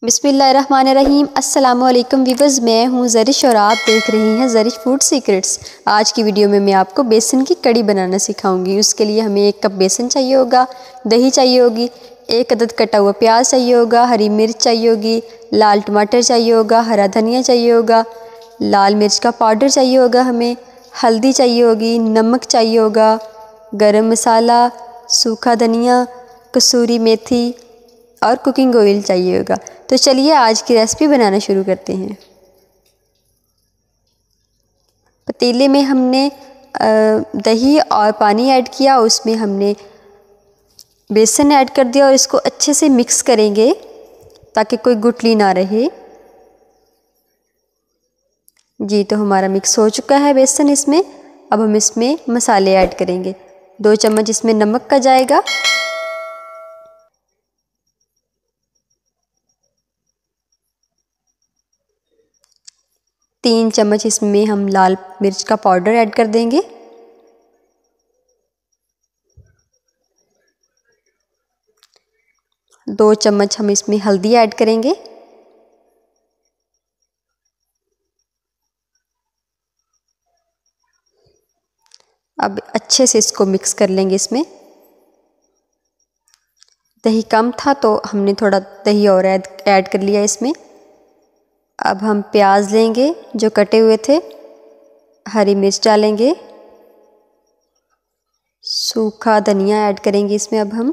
बिस्मिल्लाहिर्रहमानिर्रहीम। अस्सलामुअलैकुम व्यूअर्स, मैं हूं ज़रिश और आप देख रहे हैं ज़रिश फूड सीक्रेट्स। आज की वीडियो में मैं आपको बेसन की कड़ी बनाना सिखाऊंगी। उसके लिए हमें 1 कप बेसन चाहिए होगा, दही चाहिए होगी, 1 अदद कटा हुआ प्याज चाहिए होगा, हरी मिर्च चाहिए होगी, लाल टमाटर चाहिए होगा, हरा धनिया चाहिए होगा, लाल मिर्च का पाउडर चाहिए होगा, हमें हल्दी चाहिए होगी, नमक चाहिए होगा, गरम मसाला, सूखा धनिया, कसूरी मेथी और कुकिंग ऑयल चाहिए होगा। तो चलिए आज की रेसिपी बनाना शुरू करते हैं। पतीले में हमने दही और पानी ऐड किया, उसमें हमने बेसन ऐड कर दिया और इसको अच्छे से मिक्स करेंगे ताकि कोई गुठली ना रहे। जी, तो हमारा मिक्स हो चुका है बेसन इसमें। अब हम इसमें मसाले ऐड करेंगे। 2 चम्मच इसमें नमक का जाएगा, 3 चम्मच इसमें हम लाल मिर्च का पाउडर ऐड कर देंगे, 2 चम्मच हम इसमें हल्दी ऐड करेंगे, अब अच्छे से इसको मिक्स कर लेंगे। इसमें दही कम था तो हमने थोड़ा दही और ऐड कर लिया इसमें। अब हम प्याज लेंगे जो कटे हुए थे, हरी मिर्च डालेंगे, सूखा धनिया ऐड करेंगे इसमें अब हम,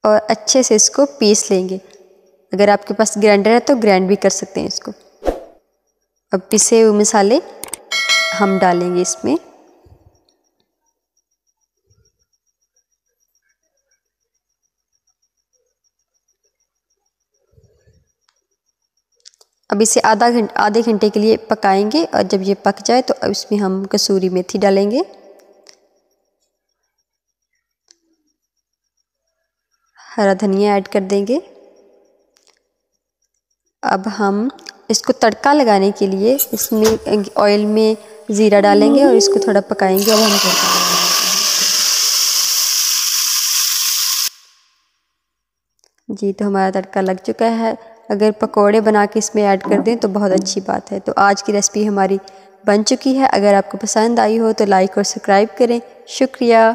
और अच्छे से इसको पीस लेंगे। अगर आपके पास ग्राइंडर है तो ग्राइंड भी कर सकते हैं इसको। अब पिसे हुए मसाले हम डालेंगे इसमें, अब इसे आधे घंटे के लिए पकाएंगे और जब ये पक जाए तो अब इसमें हम कसूरी मेथी डालेंगे, हरा धनिया ऐड कर देंगे। अब हम इसको तड़का लगाने के लिए इसमें ऑयल में ज़ीरा डालेंगे और इसको थोड़ा पकाएंगे। अब हम तड़का लगाएंगे। जी, तो हमारा तड़का लग चुका है। अगर पकोड़े बना के इसमें ऐड कर दें तो बहुत अच्छी बात है। तो आज की रेसिपी हमारी बन चुकी है। अगर आपको पसंद आई हो तो लाइक और सब्सक्राइब करें। शुक्रिया।